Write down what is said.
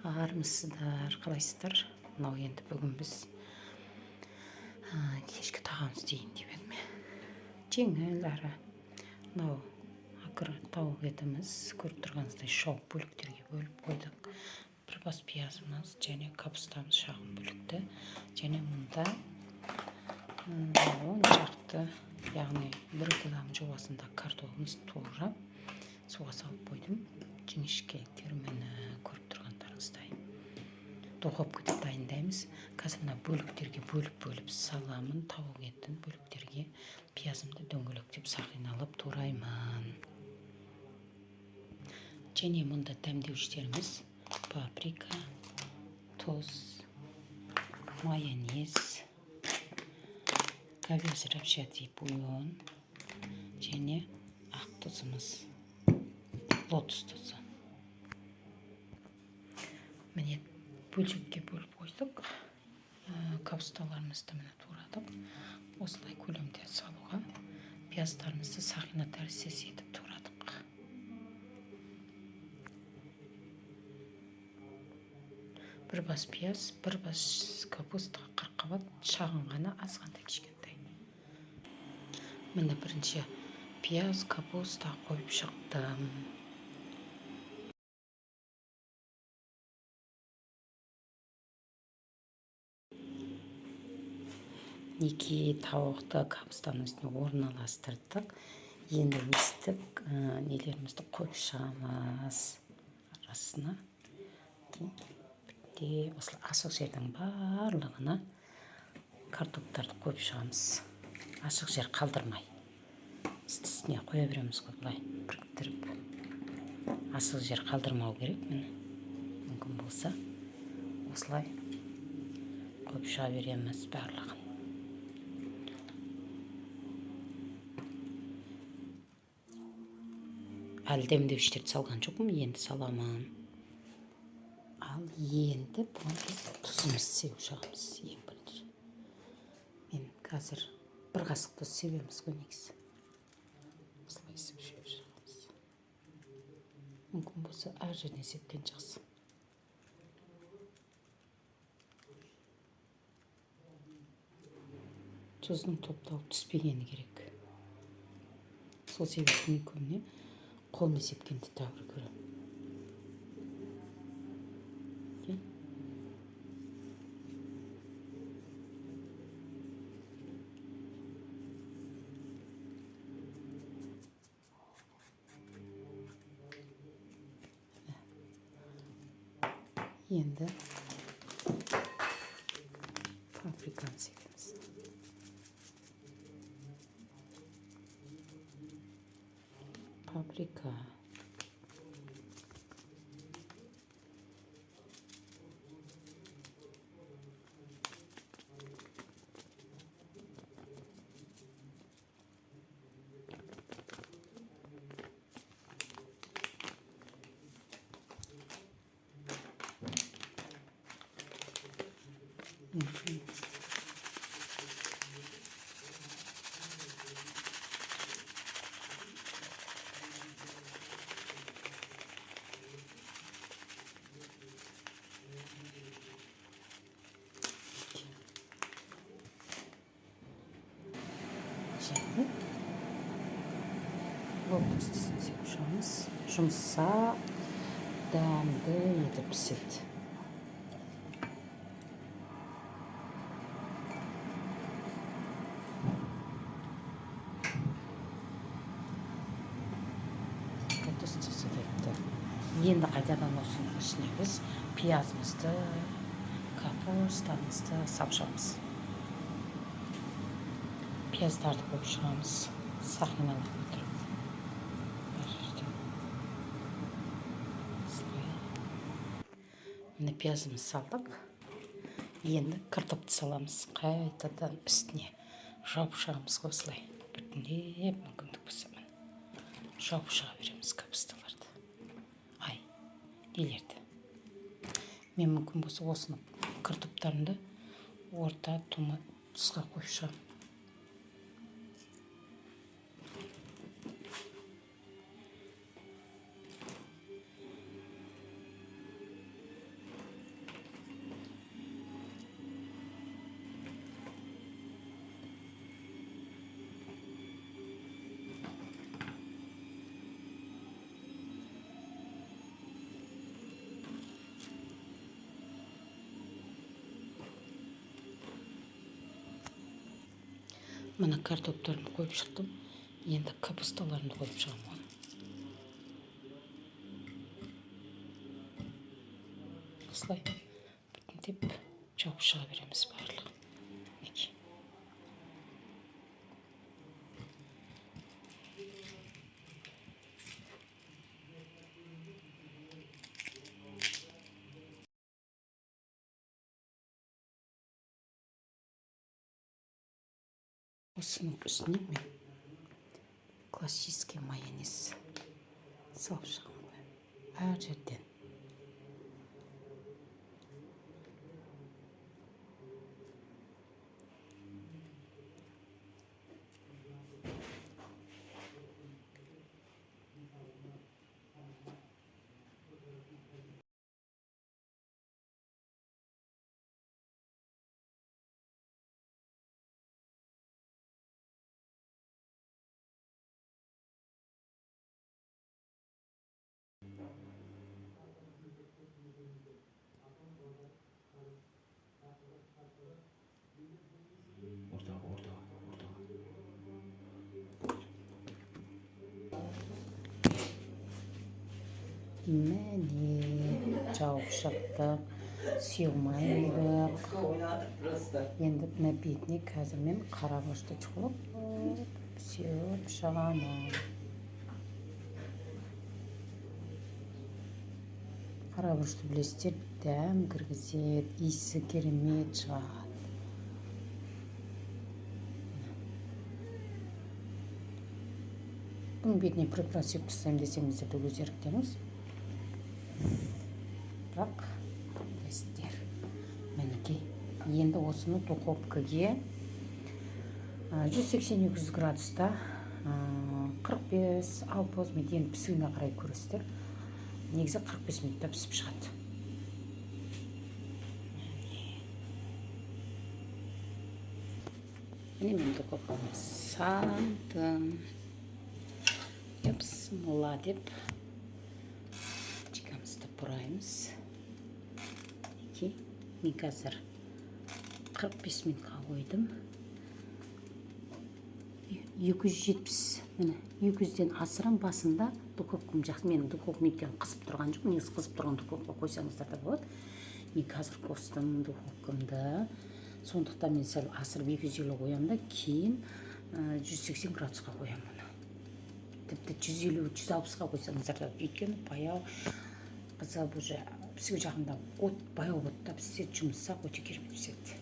армысыздар, қалайсыздар? Мынау енді бүгін біз кешкі тағам істейін деп едім. Жеңіл әрі мынау ақыр тауық етіміз көріп тұрғаныңыздай шоқ бөліктерге бөліп қойдық. Бір бас пиязымыз және капустамыз шағын бөлікті, және мұнда 10 шақты, яғни 1 килограмм жобасында картоғымыз турап суға салып қойдым. Жіңішкеліктермен көріп тұрғандарыңыздай духовкада дайындаймыз. Қазір мына бөліктерге бөліп саламын. Тауық етін бөліктерге пиязымды дөңгелектеп сақиналап тураймын. Және мұнда дәмдеуіштеріміз паприка, тұз, майонез, говяжий рапчатый бульон және ақ тұзымыз, лотос тұзы. Міне бөлшекке бөліп қойдық. Капусталарымызды міне турадық. Осылай көлемде салуға пияздарымызды сақина тәріздес етіп турадық. Бір бас пияз, бір бас капустаға қырыққабат шағын ғана, аз ғана кішкентай. Міне бірінші пияз, капуста қойып шықтым. Неке тауықты капустаның үстіне орналастырдық. Енді өстік нелерімізді қойып шығамыз арасына. Бітте осылай ашық жердің барлығына картоптарды қойып шығамыз. Ашық жер қалдырмай. Үстіне қоя береміз ғой, бұлай біріктіріп. Ашық жер қалдырмау керек. Міне мүмкін болса осылай қойып шыға береміз барлығын. Әлі дәмдеуіштерді салған жоқпын, енді саламын. Ал енді бұған біз тұзымызды себіп жағамыз ең бірінші. Мен қазір бір қасық тұз себеміз ғой негізі. Осылай себіп жағамыз. Мүмкін болса әр жерден сепкен жақсы. Тұздың топталып түспегені керек. Сол себептен көбіне қолмен сепкенді тәуір көремін. Енді паприканы себеміз. Паприка. Және лотос тұзын себіп шығамыз. Жұмсақ, дәмді етіп піседі. Лотос тұзы кетті. Енді қайтадан осының үстіне біз пиязымызды, капустамызды сапшамыз. Пияздарды қойып шығамыз. Сақиналап отырып. Міне пиязымыз салдық. Енді картопты саламыз. Қайтадан үстіне жауып шығамыз осылай. Біртіндеп мүмкіндік болса жауып шыға береміз капусталарды. Нелерді. Мен мүмкін болса осыны картоптарымды орта тұзға қойып шығамын. Мына картоптарымды қойып шықтым. Енді капусталарымды қойып шығамын. Осылай біртіндеп жауып шыға береміз барлығы. Мінекей. Осының үстіне мен классический майонез салып шығамын ғой. Әр жерден. Міне жауып шықтық, сүймайдық. Енді мына бетіне қазір мен қара бұрышты чұқылып сүйіп шығамын. Қара бұрышты білесіздер, дәм кіргізеді, иісі керемет шығады. Бұның бетіне приправа сеп тастаймын десеңіздер де өз еріктеріңіз. Бірақ білесіздер, мінекей. Енді осыны духовкаге 180-200 градуста 45-60 минут енді пісуіне қарай көресіздер. Негізі 45 минутта пісіп шығады. Міне мен духовканы салдым. Бісмілла деп чекамызды бұраймыз. Мен қазір 45 минутқа қойдым. 270, міне 200-ден асырам басында духовкам жақсы. Менің духовкам екен қызып тұрған жоқ. Негізі қызып тұрған духовка қойсаңыздар да болады. Мен қазір қостым духовкамды. Сондықтан мен сәл асырып 250 қоямын да, кейін 180 градусқа қоямын. Тіпті 150-160-ға қойсаңыздар да, өйткені баяу қызып уже пісуге жақында от баяу отта піссе, жұмсақ өте керемет піседі.